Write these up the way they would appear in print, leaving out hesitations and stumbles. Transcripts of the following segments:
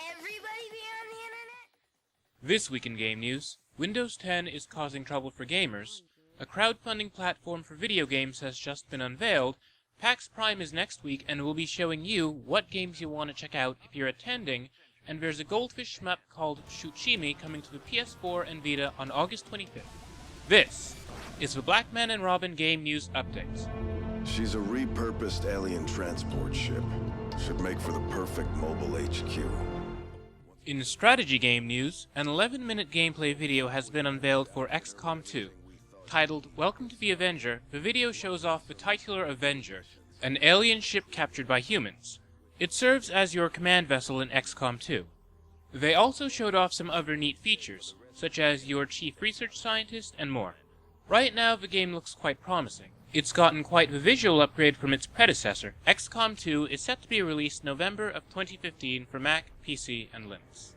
everybody be on the internet? This week in game news, Windows 10 is causing trouble for gamers, a crowdfunding platform for video games has just been unveiled, PAX Prime is next week and will be showing you what games you want to check out if you're attending, and there's a goldfish shmup called Shuchimi coming to the PS4 and Vita on August 25th. This is the Blackman N Robin Game News Update. She's a repurposed alien transport ship. Should make for the perfect mobile HQ. In strategy game news, an 11-minute gameplay video has been unveiled for XCOM 2. Titled Welcome to the Avenger, the video shows off the titular Avenger, an alien ship captured by humans. It serves as your command vessel in XCOM 2. They also showed off some other neat features, such as your chief research scientist and more. Right now the game looks quite promising. It's gotten quite the visual upgrade from its predecessor. XCOM 2 is set to be released November of 2015 for Mac, PC, and Linux.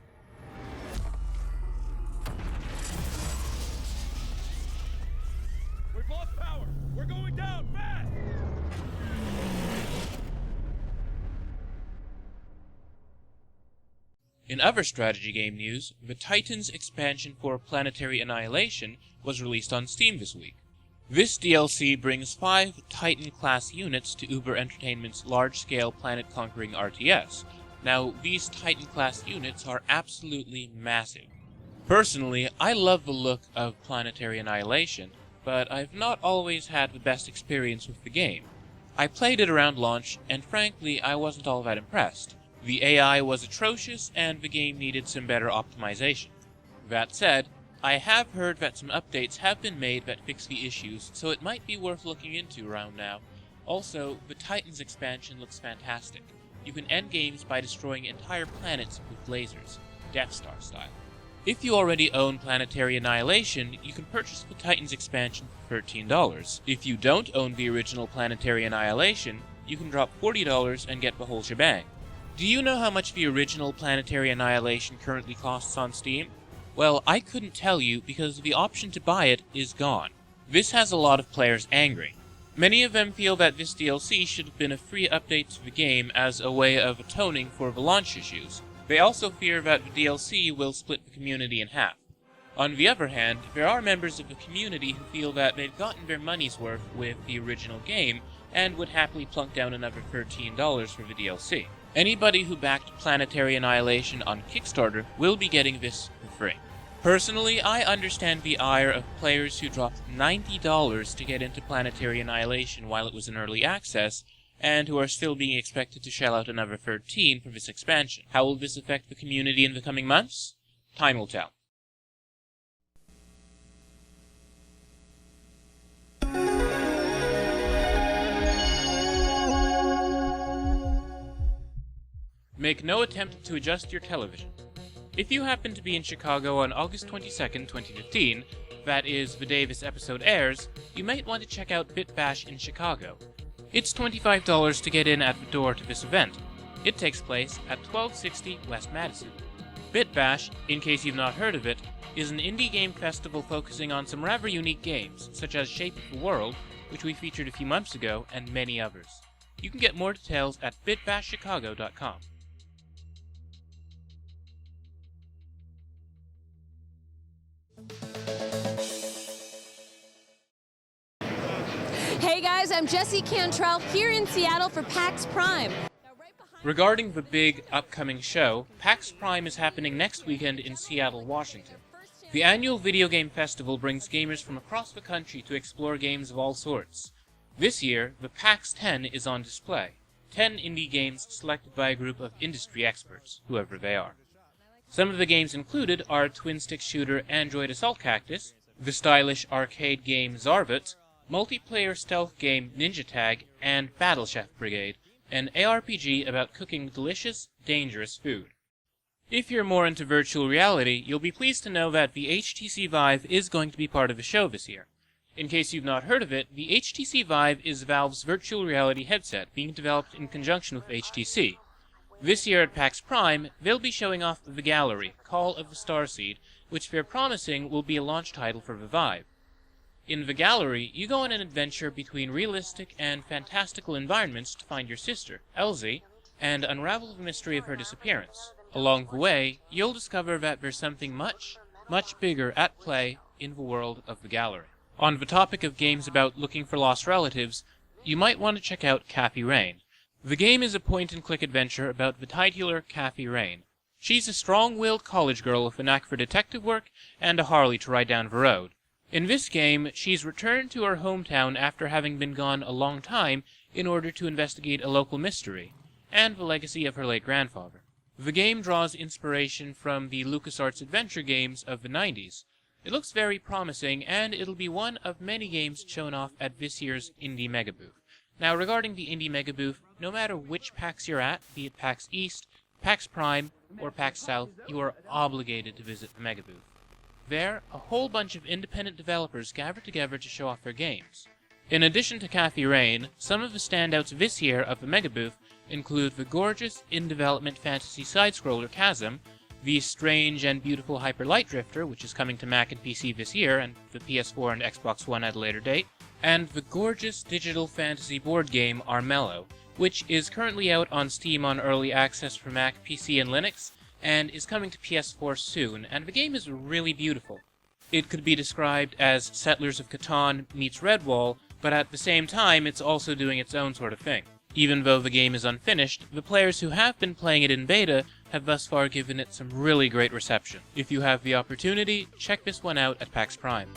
We've lost power! We're going down, fast! In other strategy game news, the Titans expansion for Planetary Annihilation was released on Steam this week. This DLC brings 5 Titan-class units to Uber Entertainment's large-scale planet-conquering RTS. Now, these Titan-class units are absolutely massive. Personally, I love the look of Planetary Annihilation, but I've not always had the best experience with the game. I played it around launch, and frankly, I wasn't all that impressed. The AI was atrocious, and the game needed some better optimization. That said, I have heard that some updates have been made that fix the issues, so it might be worth looking into around now. Also, the Titans expansion looks fantastic. You can end games by destroying entire planets with lasers, Death Star style. If you already own Planetary Annihilation, you can purchase the Titans expansion for $13. If you don't own the original Planetary Annihilation, you can drop $40 and get the whole shebang. Do you know how much the original Planetary Annihilation currently costs on Steam? Well, I couldn't tell you because the option to buy it is gone. This has a lot of players angry. Many of them feel that this DLC should have been a free update to the game as a way of atoning for the launch issues. They also fear that the DLC will split the community in half. On the other hand, there are members of the community who feel that they've gotten their money's worth with the original game and would happily plunk down another $13 for the DLC. Anybody who backed Planetary Annihilation on Kickstarter will be getting this for free. Personally, I understand the ire of players who dropped $90 to get into Planetary Annihilation while it was in early access, and who are still being expected to shell out another $13 for this expansion. How will this affect the community in the coming months? Time will tell. Make no attempt to adjust your television. If you happen to be in Chicago on August 22nd, 2015, that is the day this episode airs, you might want to check out BitBash in Chicago. It's $25 to get in at the door to this event. It takes place at 1260 West Madison. BitBash, in case you've not heard of it, is an indie game festival focusing on some rather unique games, such as Shape of the World, which we featured a few months ago, and many others. You can get more details at bitbashchicago.com. Hey guys, I'm Jessie Cantrell here in Seattle for PAX Prime. Regarding the big upcoming show, PAX Prime is happening next weekend in Seattle, Washington. The annual video game festival brings gamers from across the country to explore games of all sorts. This year, the PAX 10 is on display. 10 indie games selected by a group of industry experts, whoever they are. Some of the games included are twin-stick shooter Android Assault Cactus, the stylish arcade game Zarvut, multiplayer stealth game Ninja Tag, and Battle Chef Brigade, an ARPG about cooking delicious, dangerous food. If you're more into virtual reality, you'll be pleased to know that the HTC Vive is going to be part of the show this year. In case you've not heard of it, the HTC Vive is Valve's virtual reality headset being developed in conjunction with HTC. This year at PAX Prime, they'll be showing off The Gallery, Call of the Starseed, which they're promising will be a launch title for the Vive. In The Gallery, you go on an adventure between realistic and fantastical environments to find your sister, Elsie, and unravel the mystery of her disappearance. Along the way, you'll discover that there's something much, much bigger at play in the world of the gallery. On the topic of games about looking for lost relatives, you might want to check out Kathy Rain. The game is a point-and-click adventure about the titular Kathy Rain. She's a strong-willed college girl with a knack for detective work and a Harley to ride down the road. In this game, she's returned to her hometown after having been gone a long time in order to investigate a local mystery, and the legacy of her late grandfather. The game draws inspiration from the LucasArts adventure games of the 90s. It looks very promising, and it'll be one of many games shown off at this year's Indie Mega Booth. Now, regarding the Indie Mega Booth, no matter which PAX you're at, be it PAX East, PAX Prime, or PAX South, you are obligated to visit the Mega Booth. There, a whole bunch of independent developers gather together to show off their games. In addition to Kathy Rain, some of the standouts this year of the Mega Booth include the gorgeous in-development fantasy side-scroller Chasm, the strange and beautiful Hyper Light Drifter, which is coming to Mac and PC this year, and the PS4 and Xbox One at a later date, and the gorgeous digital fantasy board game Armello, which is currently out on Steam on early access for Mac, PC, and Linux, and is coming to PS4 soon, and the game is really beautiful. It could be described as Settlers of Catan meets Redwall, but at the same time it's also doing its own sort of thing. Even though the game is unfinished, the players who have been playing it in beta have thus far given it some really great reception. If you have the opportunity, check this one out at PAX Prime.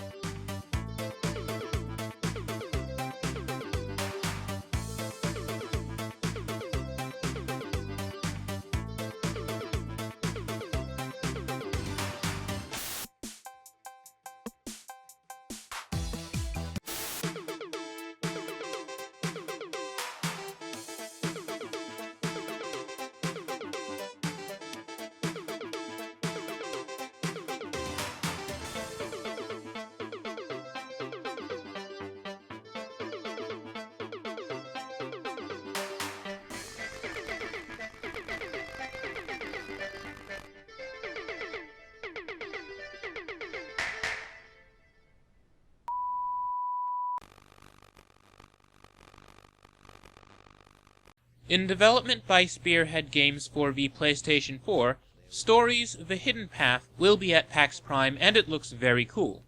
In development by Spearhead Games for the PlayStation 4, Stories: The Hidden Path will be at PAX Prime, and it looks very cool.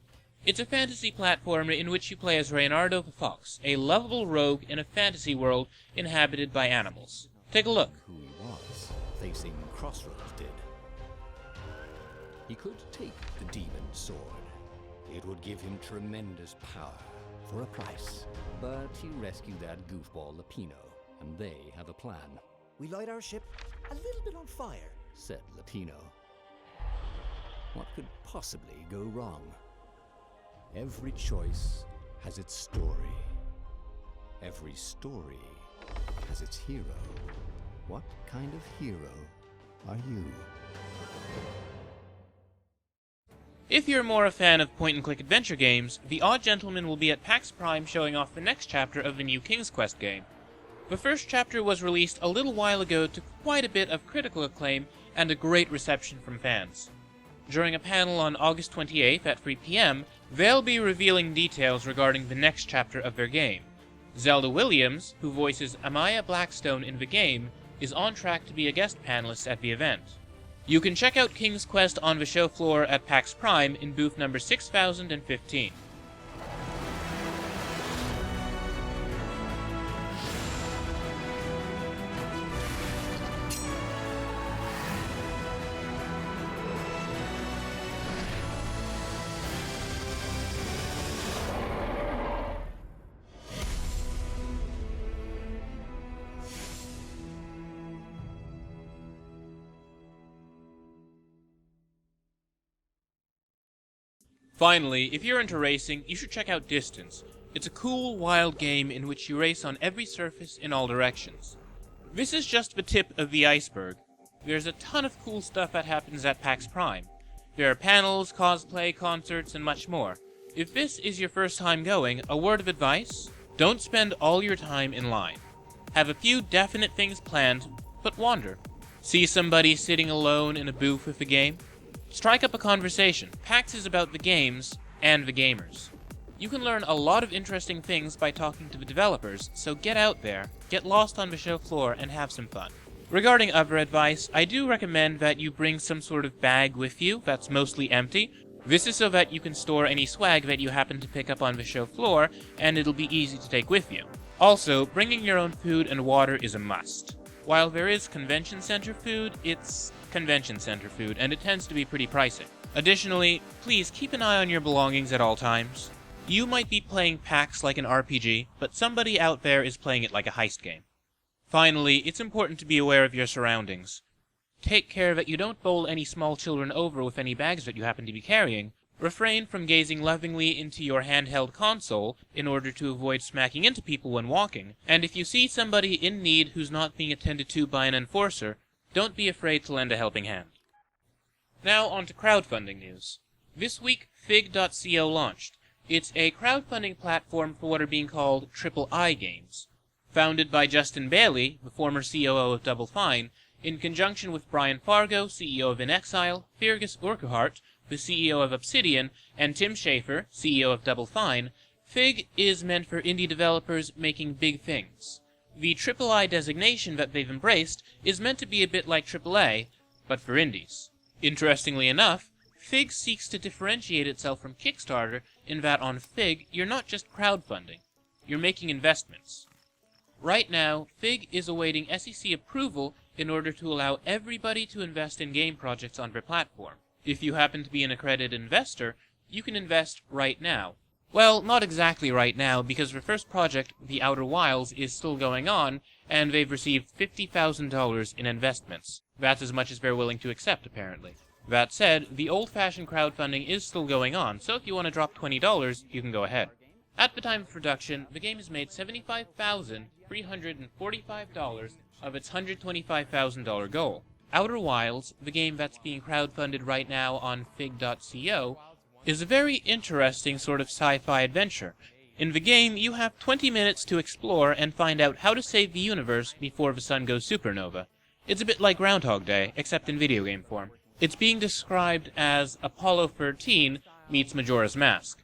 It's a fantasy platformer in which you play as Reynardo the Fox, a lovable rogue in a fantasy world inhabited by animals. Take a look. Who he was, facing Crossroads did. He could take the demon's sword. It would give him tremendous power for a price. But he rescued that goofball Lapino, and they have a plan. We light our ship a little bit on fire, said Lapino. What could possibly go wrong? Every choice has its story. Every story has its hero. What kind of hero are you? If you're more a fan of point-and-click adventure games, The Odd Gentleman will be at PAX Prime showing off the next chapter of the new King's Quest game. The first chapter was released a little while ago to quite a bit of critical acclaim and a great reception from fans. During a panel on August 28th at 3 p.m., they'll be revealing details regarding the next chapter of their game. Zelda Williams, who voices Amaya Blackstone in the game, is on track to be a guest panelist at the event. You can check out King's Quest on the show floor at PAX Prime in booth number 6015. Finally, if you're into racing, you should check out Distance. It's a cool, wild game in which you race on every surface in all directions. This is just the tip of the iceberg. There's a ton of cool stuff that happens at PAX Prime. There are panels, cosplay, concerts, and much more. If this is your first time going, a word of advice: don't spend all your time in line. Have a few definite things planned, but wander. See somebody sitting alone in a booth with a game? Strike up a conversation. PAX is about the games and the gamers. You can learn a lot of interesting things by talking to the developers, so get out there, get lost on the show floor, and have some fun. Regarding other advice, I do recommend that you bring some sort of bag with you that's mostly empty. This is so that you can store any swag that you happen to pick up on the show floor, and it'll be easy to take with you. Also, bringing your own food and water is a must. While there is convention center food, it's convention center food, and it tends to be pretty pricey. Additionally, please keep an eye on your belongings at all times. You might be playing PAX like an RPG, but somebody out there is playing it like a heist game. Finally, it's important to be aware of your surroundings. Take care that you don't bowl any small children over with any bags that you happen to be carrying. Refrain from gazing lovingly into your handheld console in order to avoid smacking into people when walking, and if you see somebody in need who's not being attended to by an enforcer, don't be afraid to lend a helping hand. Now on to crowdfunding news. This week, Fig.co launched. It's a crowdfunding platform for what are being called III games. Founded by Justin Bailey, the former COO of Double Fine, in conjunction with Brian Fargo, CEO of In Exile, Fergus Urquhart, the CEO of Obsidian, and Tim Schafer, CEO of Double Fine, Fig is meant for indie developers making big things. The III designation that they've embraced is meant to be a bit like AAA, but for indies. Interestingly enough, Fig seeks to differentiate itself from Kickstarter in that on Fig, you're not just crowdfunding, you're making investments. Right now, Fig is awaiting SEC approval in order to allow everybody to invest in game projects on their platform. If you happen to be an accredited investor, you can invest right now. Well, not exactly right now, because their first project, The Outer Wilds, is still going on, and they've received $50,000 in investments. That's as much as they're willing to accept, apparently. That said, the old-fashioned crowdfunding is still going on, so if you want to drop $20, you can go ahead. At the time of production, the game has made $75,345 of its $125,000 goal. Outer Wilds, the game that's being crowdfunded right now on Fig.co, is a very interesting sort of sci-fi adventure. In the game, you have 20 minutes to explore and find out how to save the universe before the sun goes supernova. It's a bit like Groundhog Day, except in video game form. It's being described as Apollo 13 meets Majora's Mask.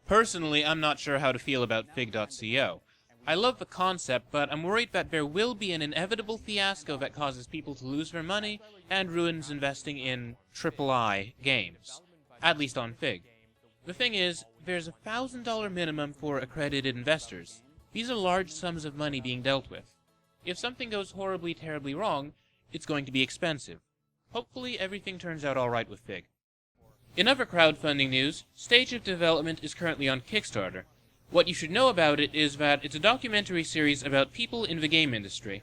Personally, I'm not sure how to feel about Fig.co. I love the concept, but I'm worried that there will be an inevitable fiasco that causes people to lose their money and ruins investing in III games, at least on Fig. The thing is, there's a $1,000 minimum for accredited investors. These are large sums of money being dealt with. If something goes horribly, terribly wrong, it's going to be expensive. Hopefully everything turns out alright with Fig. In other crowdfunding news, Stage of Development is currently on Kickstarter. What you should know about it is that it's a documentary series about people in the game industry.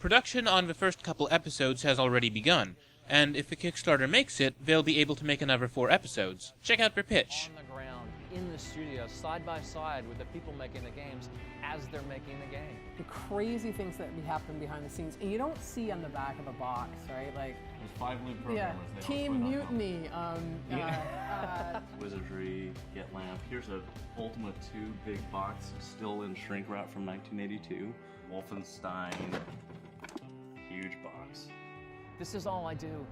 Production on the first couple episodes has already begun, and if the Kickstarter makes it, they'll be able to make another 4 episodes. Check out their pitch. On the ground, in the studio, side by side with the people making the games as they're making the game. The crazy things that happen behind the scenes, and you don't see on the back of the box, right? Like there's 5 new programmers. Yeah, Team Mutiny. Wizardry, Get Lamp. Here's a Ultima 2 big box, still in shrink wrap from 1982. Wolfenstein, huge box. This is all I do.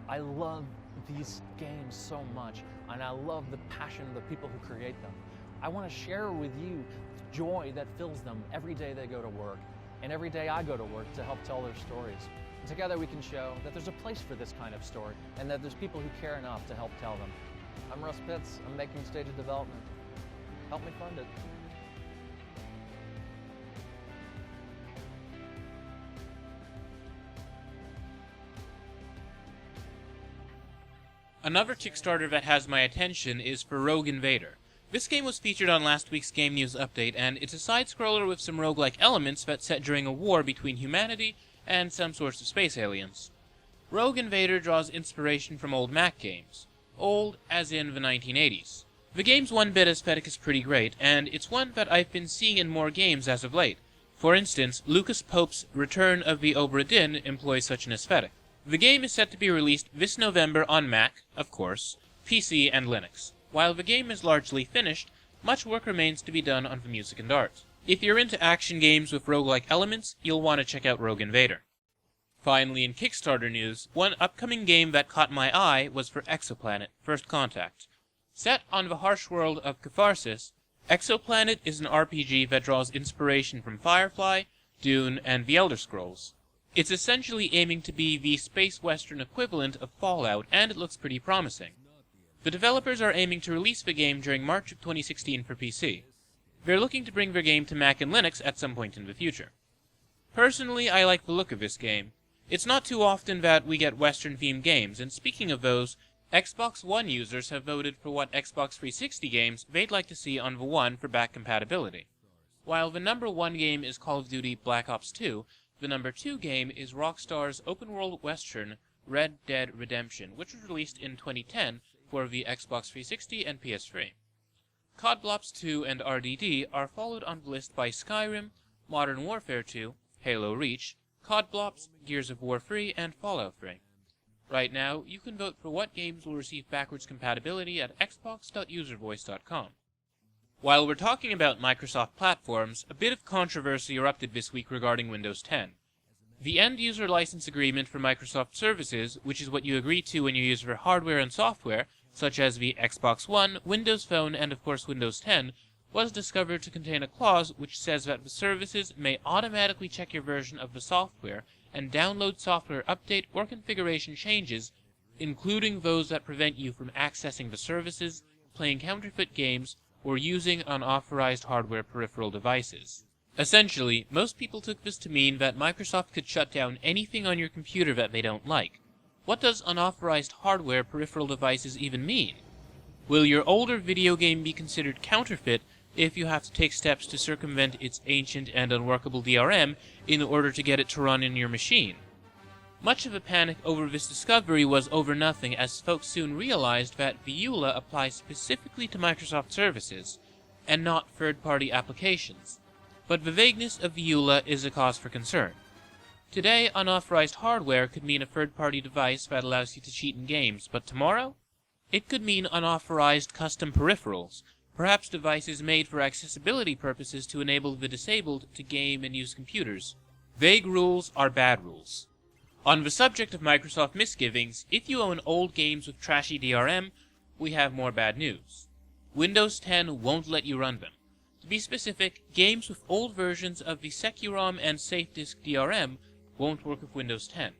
I love these games so much, and I love the passion of the people who create them. I want to share with you the joy that fills them every day they go to work, and every day I go to work to help tell their stories. And together we can show that there's a place for this kind of story, and that there's people who care enough to help tell them. I'm Russ Pitts. I'm making Stage of Development. Help me fund it. Another Kickstarter that has my attention is for Rogue Invader. This game was featured on last week's Game News Update, and it's a side-scroller with some roguelike elements that's set during a war between humanity and some sorts of space aliens. Rogue Invader draws inspiration from old Mac games. Old, as in the 1980s. The game's 1-bit aesthetic is pretty great, and it's one that I've been seeing in more games as of late. For instance, Lucas Pope's Return of the Obra Dinn employs such an aesthetic. The game is set to be released this November on Mac, of course, PC, and Linux. While the game is largely finished, much work remains to be done on the music and art. If you're into action games with roguelike elements, you'll want to check out Rogue Invader. Finally, in Kickstarter news, one upcoming game that caught my eye was for Exoplanet, First Contact. Set on the harsh world of Catharsis, Exoplanet is an RPG that draws inspiration from Firefly, Dune, and The Elder Scrolls. It's essentially aiming to be the space western equivalent of Fallout, and it looks pretty promising. The developers are aiming to release the game during March of 2016 for PC. They're looking to bring their game to Mac and Linux at some point in the future. Personally, I like the look of this game. It's not too often that we get Western-themed games, and speaking of those, Xbox One users have voted for what Xbox 360 games they'd like to see on the One for back compatibility. While the number 1 game is Call of Duty Black Ops 2, the number 2 game is Rockstar's open-world western Red Dead Redemption, which was released in 2010 for the Xbox 360 and PS3. COD Blops 2 and RDD are followed on the list by Skyrim, Modern Warfare 2, Halo Reach, COD Blops, Gears of War 3, and Fallout 3. Right now, you can vote for what games will receive backwards compatibility at xbox.uservoice.com. While we're talking about Microsoft platforms, a bit of controversy erupted this week regarding Windows 10. The end-user license agreement for Microsoft services, which is what you agree to when you use their hardware and software, such as the Xbox One, Windows Phone, and of course Windows 10, was discovered to contain a clause which says that the services may automatically check your version of the software and download software update or configuration changes, including those that prevent you from accessing the services, playing counterfeit games, or using unauthorized hardware peripheral devices. Essentially, most people took this to mean that Microsoft could shut down anything on your computer that they don't like. What does unauthorized hardware peripheral devices even mean? Will your older video game be considered counterfeit if you have to take steps to circumvent its ancient and unworkable DRM in order to get it to run in your machine? Much of the panic over this discovery was over nothing, as folks soon realized that the EULA applies specifically to Microsoft services, and not third-party applications. But the vagueness of the EULA is a cause for concern. Today, unauthorized hardware could mean a third-party device that allows you to cheat in games, but tomorrow? It could mean unauthorized custom peripherals, perhaps devices made for accessibility purposes to enable the disabled to game and use computers. Vague rules are bad rules. On the subject of Microsoft misgivings, if you own old games with trashy DRM, we have more bad news. Windows 10 won't let you run them. To be specific, games with old versions of the Securom and SafeDisk DRM won't work with Windows 10.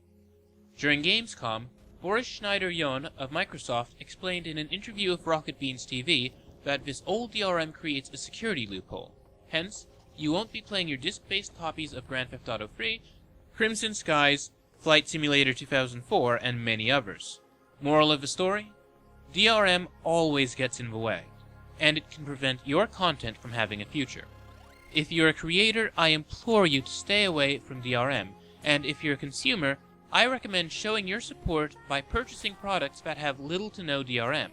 During Gamescom, Boris Schneider-John of Microsoft explained in an interview with Rocket Beans TV that this old DRM creates a security loophole. Hence, you won't be playing your disk-based copies of Grand Theft Auto 3, Crimson Skies, Flight Simulator 2004, and many others. Moral of the story? DRM always gets in the way, and it can prevent your content from having a future. If you're a creator, I implore you to stay away from DRM, and if you're a consumer, I recommend showing your support by purchasing products that have little to no DRM.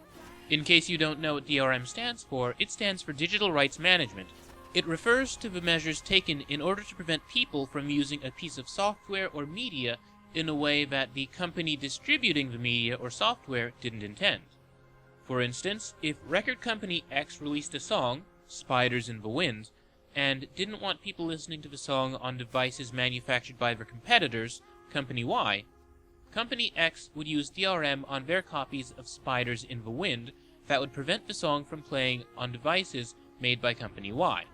In case you don't know what DRM stands for, it stands for Digital Rights Management. It refers to the measures taken in order to prevent people from using a piece of software or media in a way that the company distributing the media or software didn't intend. For instance, if record company X released a song, Spiders in the Wind, and didn't want people listening to the song on devices manufactured by their competitors, Company Y, Company X would use DRM on their copies of Spiders in the Wind that would prevent the song from playing on devices made by Company Y.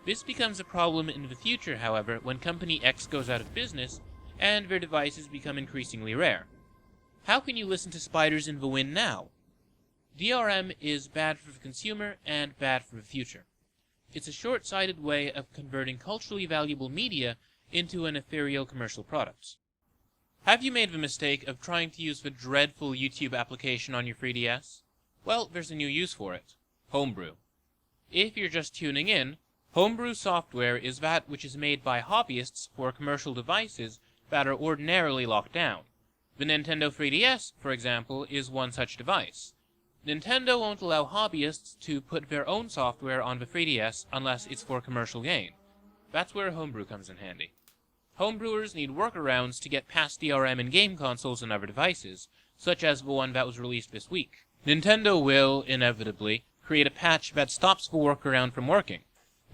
This becomes a problem in the future, however, when Company X goes out of business and their devices become increasingly rare. How can you listen to Spiders in the Wind now? DRM is bad for the consumer and bad for the future. It's a short-sighted way of converting culturally valuable media into an ethereal commercial product. Have you made the mistake of trying to use the dreadful YouTube application on your 3DS? Well, there's a new use for it. Homebrew. If you're just tuning in, homebrew software is that which is made by hobbyists for commercial devices that are ordinarily locked down. The Nintendo 3DS, for example, is one such device. Nintendo won't allow hobbyists to put their own software on the 3DS unless it's for commercial gain. That's where homebrew comes in handy. Homebrewers need workarounds to get past DRM in game consoles and other devices, such as the one that was released this week. Nintendo will, inevitably, create a patch that stops the workaround from working,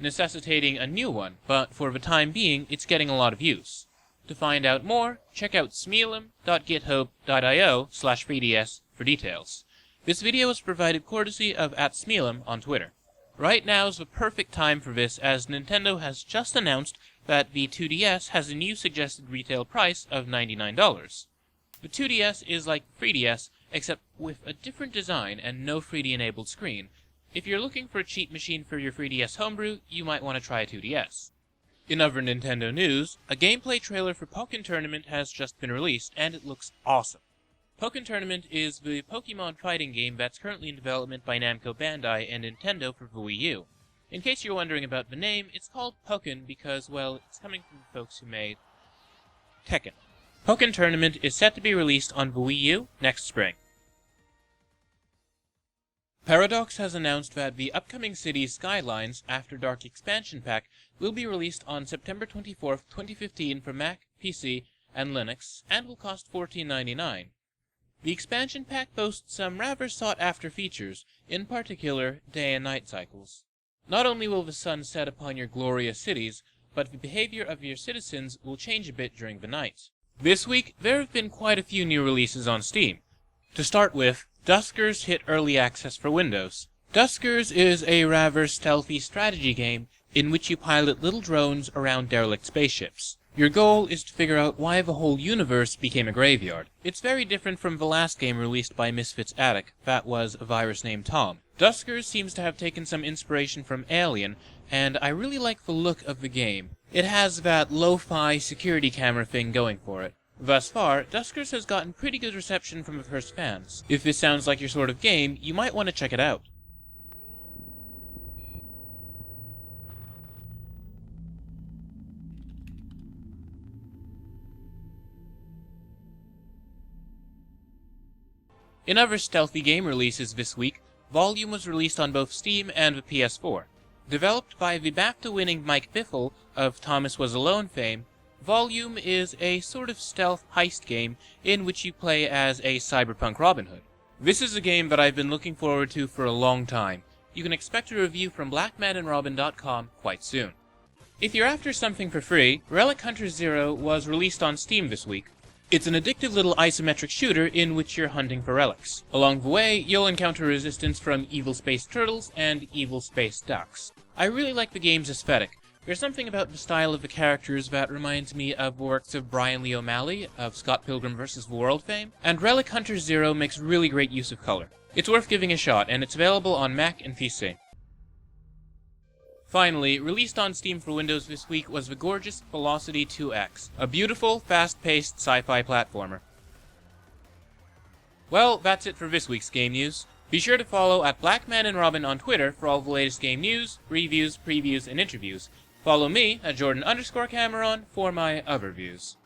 necessitating a new one, but for the time being, it's getting a lot of use. To find out more, check out smealum.github.io/3ds for details. This video was provided courtesy of @Smealum on Twitter. Right now is the perfect time for this, as Nintendo has just announced that the 2DS has a new suggested retail price of $99. The 2DS is like 3DS, except with a different design and no 3D-enabled screen. If you're looking for a cheap machine for your 3DS homebrew, you might want to try a 2DS. In other Nintendo news, a gameplay trailer for Pokken Tournament has just been released, and it looks awesome. Pokken Tournament is the Pokemon fighting game that's currently in development by Namco Bandai and Nintendo for the Wii U. In case you're wondering about the name, it's called Pokken because, well, it's coming from the folks who made Tekken. Pokken Tournament is set to be released on the Wii U next spring. Paradox has announced that the upcoming Cities Skylines After Dark expansion pack will be released on September 24, 2015 for Mac, PC, and Linux, and will cost $14.99. The expansion pack boasts some rather sought-after features, in particular day and night cycles. Not only will the sun set upon your glorious cities, but the behavior of your citizens will change a bit during the night. This week, there have been quite a few new releases on Steam. To start with, Duskers hit early access for Windows. Duskers is a rather stealthy strategy game in which you pilot little drones around derelict spaceships. Your goal is to figure out why the whole universe became a graveyard. It's very different from the last game released by Misfits Attic, that was a virus named Tom. Duskers seems to have taken some inspiration from Alien, and I really like the look of the game. It has that lo-fi security camera thing going for it. Thus far, Duskers has gotten pretty good reception from the first fans. If this sounds like your sort of game, you might want to check it out. In other stealthy game releases this week, Volume was released on both Steam and the PS4. Developed by the BAFTA-winning Mike Biffle of Thomas Was Alone fame, Volume is a sort of stealth heist game in which you play as a cyberpunk Robin Hood. This is a game that I've been looking forward to for a long time. You can expect a review from BlackmanandRobin.com quite soon. If you're after something for free, Relic Hunter Zero was released on Steam this week. It's an addictive little isometric shooter in which you're hunting for relics. Along the way, you'll encounter resistance from evil space turtles and evil space ducks. I really like the game's aesthetic. There's something about the style of the characters that reminds me of the works of Brian Lee O'Malley of Scott Pilgrim vs. the World fame, and Relic Hunter Zero makes really great use of color. It's worth giving a shot, and it's available on Mac and PC. Finally, released on Steam for Windows this week was the gorgeous Velocity 2X, a beautiful, fast-paced sci-fi platformer. Well, that's it for this week's game news. Be sure to follow at Blackman N Robin on Twitter for all the latest game news, reviews, previews, and interviews. Follow me at Jordan_Cameron for my other views.